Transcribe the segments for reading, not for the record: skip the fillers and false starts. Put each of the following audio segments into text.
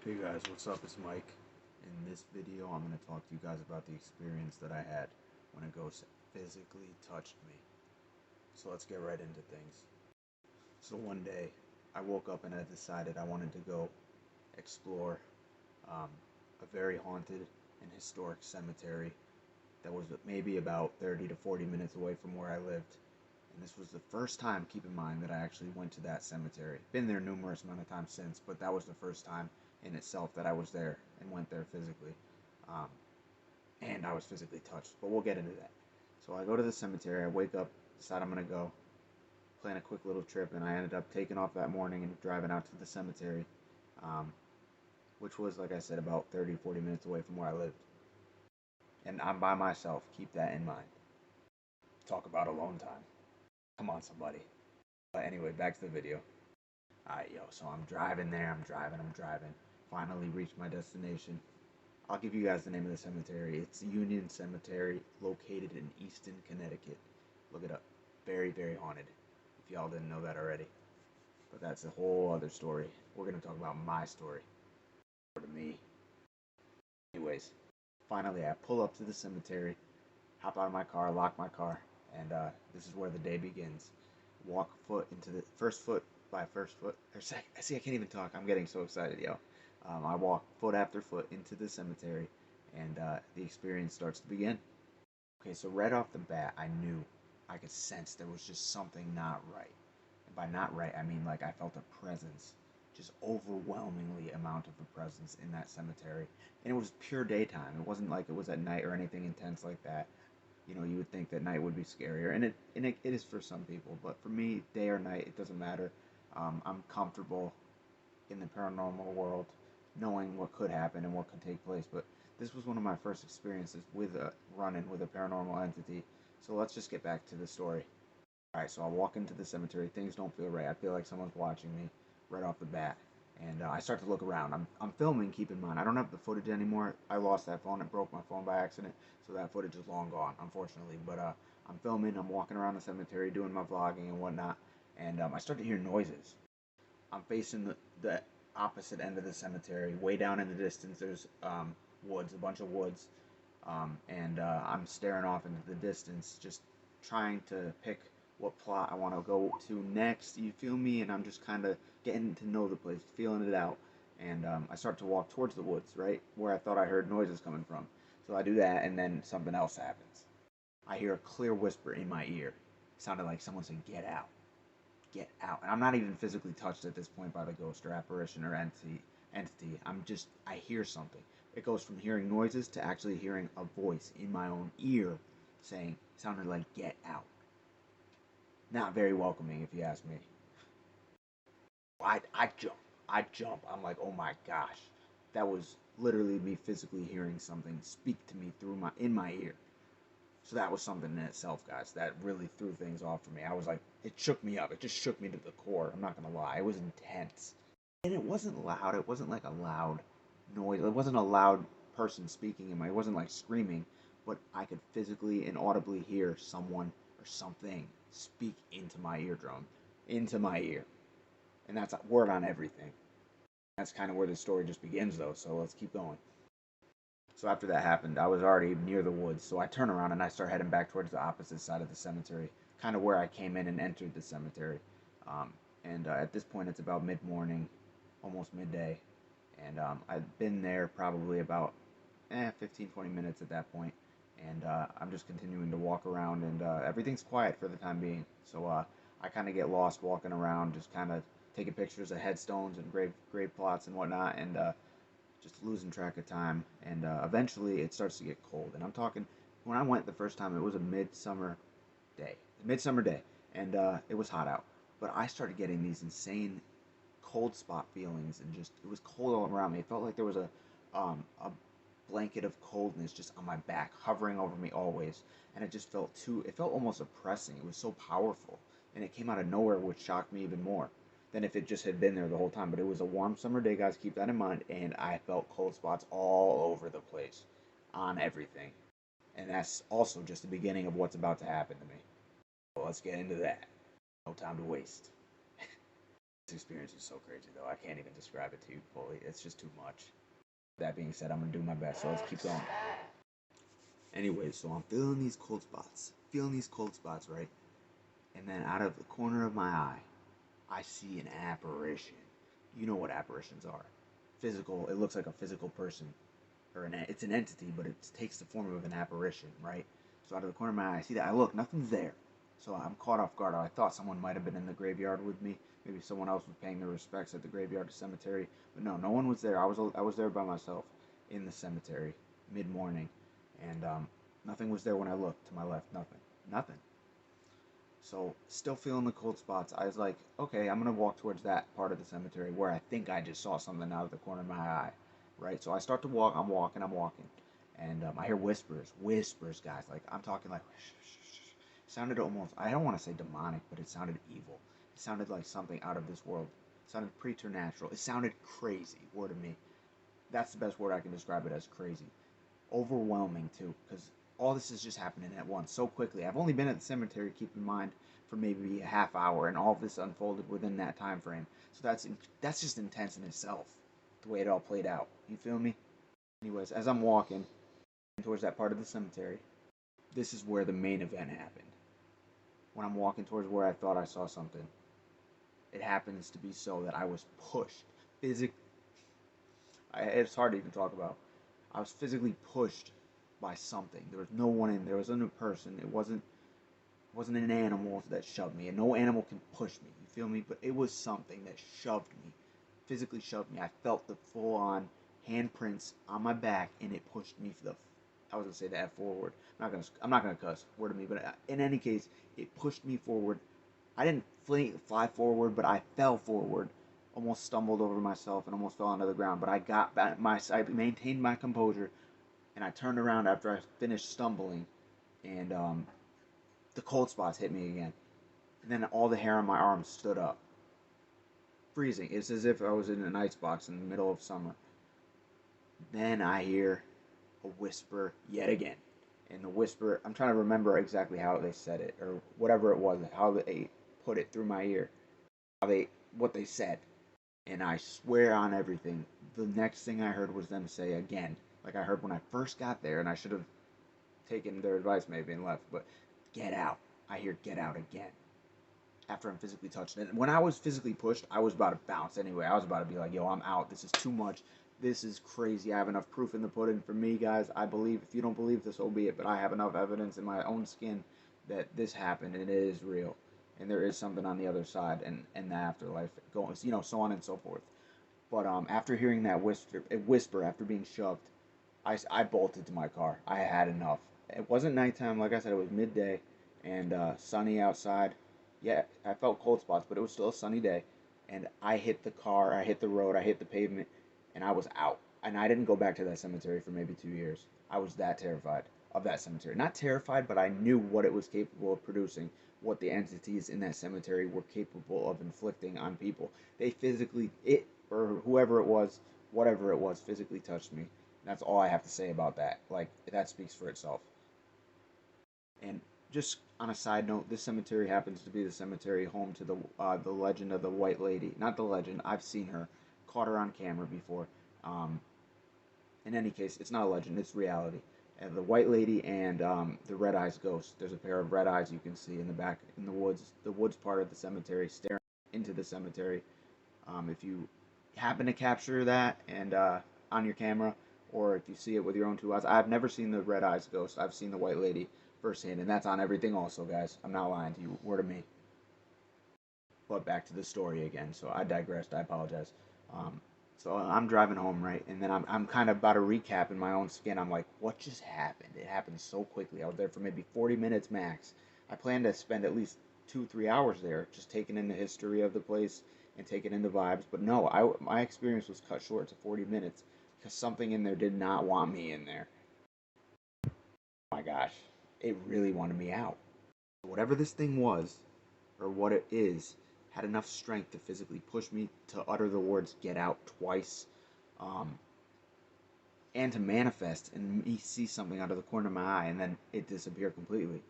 Hey guys, what's up? It's Mike. In this video, I'm going to talk to you guys about the experience that I had when a ghost physically touched me. So let's get right into things. So one day, I woke up and I decided I wanted to go explore um, a very haunted and historic cemetery that was maybe about 30 to 40 minutes away from where I lived. And this was the first time, keep in mind, that I actually went to that cemetery. Been there numerous amount of times since, but that was the first time in itself that I was there and went there physically. Um, and I was physically touched, but we'll get into that. So I go to the cemetery, I wake up, decide I'm going to go, plan a quick little trip, and I ended up taking off that morning and driving out to the cemetery, um, which was, like I said, about 30, 40 minutes away from where I lived. And I'm by myself, keep that in mind. Talk about alone time. Come on, somebody. But anyway, back to the video. Alright, yo, so I'm driving there, I'm driving. Finally reached my destination. I'll give you guys the name of the cemetery. It's Union Cemetery, located in Easton, Connecticut. Look it up. Very, very haunted, if y'all didn't know that already. But that's a whole other story. We're going to talk about my story. Or to me. Anyways, finally I pull up to the cemetery, hop out of my car, lock my car, and this is where the day begins. Walk foot into the first foot by first foot. Or see, I can't even talk. I'm getting so excited, yo. I walk foot after foot into the cemetery, and the experience starts to begin. Okay, so right off the bat, I knew, I could sense there was just something not right. And by not right, I mean like I felt a presence, just overwhelmingly amount of a presence in that cemetery. And it was pure daytime. It wasn't like it was at night or anything intense like that. You know, you would think that night would be scarier, and it is for some people, but for me, day or night, it doesn't matter. I'm comfortable in the paranormal world, knowing what could happen and what could take place. But this was one of my first experiences with a run-in with a paranormal entity. So let's just get back to the story. All right, so I walk into the cemetery. Things don't feel right. I feel like someone's watching me right off the bat. And I start to look around. I'm filming, keep in mind. I don't have the footage anymore. I lost that phone. It broke my phone by accident. So that footage is long gone, unfortunately. But I'm filming. I'm walking around the cemetery doing my vlogging and whatnot. And I start to hear noises. I'm facing the opposite end of the cemetery. Way down in the distance, there's woods, a bunch of woods. And I'm staring off into the distance, just trying to pick what plot I want to go to next. You feel me? And I'm just kind of getting to know the place, feeling it out. And I start to walk towards the woods, right where I thought I heard noises coming from. So I do that, and then something else happens. I hear a clear whisper in my ear. It sounded like someone said, "Get out, get out." And I'm not even physically touched at this point by the ghost or apparition or entity. I hear something. It goes from hearing noises to actually hearing a voice in my own ear saying, sounded like, "Get out." Not very welcoming, if you ask me. I jump. I jump. I'm like, oh my gosh. That was literally me physically hearing something speak to me in my ear. So that was something in itself, guys, that really threw things off for me. I was like, it shook me up. It just shook me to the core. I'm not gonna lie. It was intense. And it wasn't loud. It wasn't like a loud noise. It wasn't a loud person speaking in my. It wasn't like screaming, but I could physically and audibly hear someone or something speak into my eardrum, into my ear, and that's a word on everything. That's kind of where the story just begins, though. So let's keep going. So after that happened, I was already near the woods. So I turn around and I start heading back towards the opposite side of the cemetery, kind of where I came in and entered the cemetery. Um, and at this point, it's about mid-morning, almost midday, and I've been there probably about 15, 20 minutes at that point, and I'm just continuing to walk around, and everything's quiet for the time being. So I kind of get lost walking around, just kind of taking pictures of headstones and grave plots and whatnot, and just losing track of time. And eventually, it starts to get cold, and I'm talking. When I went the first time, it was a midsummer day, and it was hot out. But I started getting these insane cold spot feelings, and just it was cold all around me. It felt like there was a blanket of coldness just on my back, hovering over me always, and it just felt too. It felt almost oppressing. It was so powerful, and it came out of nowhere, which shocked me even more than if it just had been there the whole time. But it was a warm summer day, guys. Keep that in mind, and I felt cold spots all over the place, on everything, and that's also just the beginning of what's about to happen to me. So let's get into that. No time to waste. This experience is so crazy, though. I can't even describe it to you fully. It's just too much. That being said, I'm going to do my best, so let's keep going. Anyway, so I'm feeling these cold spots. Right? And then out of the corner of my eye, I see an apparition. You know what apparitions are. Physical, it looks like a physical person. It's an entity, but it takes the form of an apparition, right? So out of the corner of my eye, I see that. I look, nothing's there. So I'm caught off guard. I thought someone might have been in the graveyard with me. Maybe someone else was paying their respects at the graveyard or cemetery. But no, no one was there. I was there by myself in the cemetery mid-morning. And nothing was there when I looked to my left. Nothing. So still feeling the cold spots. I was like, okay, I'm going to walk towards that part of the cemetery where I think I just saw something out of the corner of my eye. Right? So I start to walk. I'm walking. And I hear whispers, guys. Like, I'm talking like, it sounded almost, I don't want to say demonic, but it sounded evil. It sounded like something out of this world. It sounded preternatural. It sounded crazy, word of me. That's the best word I can describe it as, crazy. Overwhelming, too, because all this is just happening at once, so quickly. I've only been at the cemetery, keep in mind, for maybe a half hour, and all of this unfolded within that time frame. So that's just intense in itself, the way it all played out. You feel me? Anyways, as I'm walking towards that part of the cemetery, this is where the main event happened. When I'm walking towards where I thought I saw something, it happens to be so that I was pushed physically. It's hard to even talk about. I was physically pushed by something. There was no one in there. It wasn't a person. It wasn't an animal that shoved me. And no animal can push me. You feel me? But it was something that shoved me. Physically shoved me. I felt the full-on handprints on my back, and it pushed me I was gonna say the F forward. I'm not gonna cuss. Word of me. But in any case, it pushed me forward. I didn't fly forward, but I fell forward. Almost stumbled over myself and almost fell onto the ground. But I maintained my composure, and I turned around after I finished stumbling, and the cold spots hit me again. And then all the hair on my arms stood up. Freezing. It's as if I was in an icebox in the middle of summer. Then I hear a whisper yet again. And the whisper, I'm trying to remember exactly how they said it, or whatever it was, how they put it through my ear, what they said. And I swear on everything, the next thing I heard was them say again, like I heard when I first got there, and I should have taken their advice maybe and left, but get out. I hear get out again. After I'm physically touched. And when I was physically pushed, I was about to bounce anyway. I was about to be like, yo, I'm out. This is too much. This is crazy. I have enough proof in the pudding. For me, guys, I believe, if you don't believe this, so be it, but I have enough evidence in my own skin that this happened and it is real. And there is something on the other side and the afterlife, going, so on and so forth. But after hearing that whisper after being shoved, I bolted to my car. I had enough. It wasn't nighttime. Like I said, it was midday and sunny outside. Yeah, I felt cold spots, but it was still a sunny day. And I hit the car, I hit the road, I hit the pavement, and I was out. And I didn't go back to that cemetery for maybe 2 years. I was that terrified of that cemetery. Not terrified, but I knew what it was capable of producing, what the entities in that cemetery were capable of inflicting on people. They physically, or whoever it was, whatever it was, physically touched me. That's all I have to say about that. Like, that speaks for itself. And just on a side note, this cemetery happens to be the cemetery home to the legend of the White Lady. Not the legend. I've seen her, caught her on camera before. In any case, it's not a legend. It's reality. And the White Lady and the Red Eyes ghost. There's a pair of red eyes you can see in the back in the woods part of the cemetery, staring into the cemetery. If you happen to capture that and on your camera, or if you see it with your own two eyes. I've never seen the Red Eyes ghost. I've seen the White Lady firsthand, and that's on everything also, guys. I'm not lying to you. Word of me. But back to the story again. So I digressed. I apologize. So I'm driving home, right? And then I'm kind of about to recap in my own skin. I'm like, what just happened? It happened so quickly. I was there for maybe 40 minutes max. I planned to spend at least 2-3 hours there, just taking in the history of the place and taking in the vibes. But no, my experience was cut short to 40 minutes because something in there did not want me in there. Oh my gosh, it really wanted me out. Whatever this thing was, or what it is, had enough strength to physically push me to utter the words "get out" twice, um, and to manifest and me see something out of the corner of my eye, and then it disappear completely.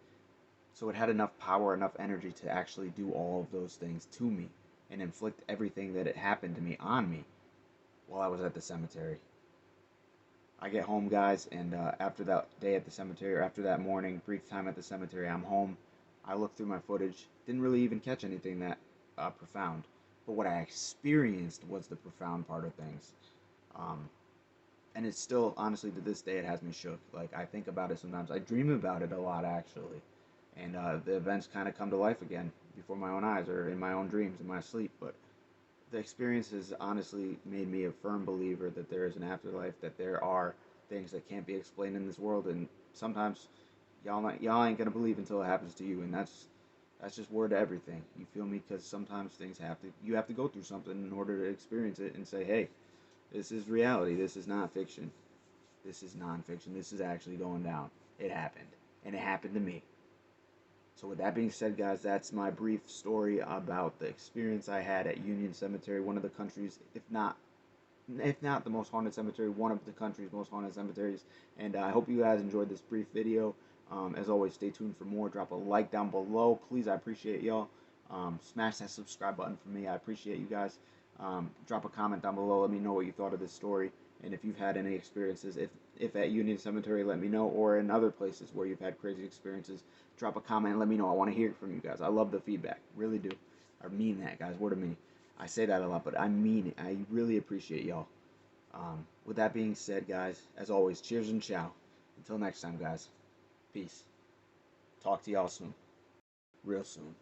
So it had enough power, enough energy to actually do all of those things to me. and inflict everything that had happened to me on me while I was at the cemetery. I get home, guys, and after that day at the cemetery, or after that morning, brief time at the cemetery, I'm home. I looked through my footage, didn't really even catch anything that profound. But what I experienced was the profound part of things. Um, and it's still, honestly, to this day, it has me shook. Like, I think about it sometimes. I dream about it a lot, actually. And the events kind of come to life again before my own eyes, or in my own dreams, in my sleep. But the experience has honestly made me a firm believer that there is an afterlife, that there are things that can't be explained in this world, and sometimes y'all ain't gonna believe until it happens to you, and that's just word to everything. You feel me? Because sometimes things you have to go through something in order to experience it and say, hey, this is reality. This is not fiction. This is nonfiction. This is actually going down. It happened, and it happened to me. So with that being said, guys, that's my brief story about the experience I had at Union Cemetery, one of the country's, if not the most haunted cemetery, one of the country's most haunted cemeteries. And I hope you guys enjoyed this brief video. As always, stay tuned for more. Drop a like down below, please. I appreciate y'all. Smash that subscribe button for me. I appreciate you guys. Drop a comment down below. Let me know what you thought of this story, and if you've had any experiences. If at Union Cemetery, let me know, or in other places where you've had crazy experiences. Drop a comment and let me know. I want to hear it from you guys. I love the feedback. Really do. I mean that, guys. Word of me. I say that a lot, but I mean it. I really appreciate y'all. With that being said, guys, as always, cheers and chow. Until next time, guys. Peace. Talk to y'all soon. Real soon.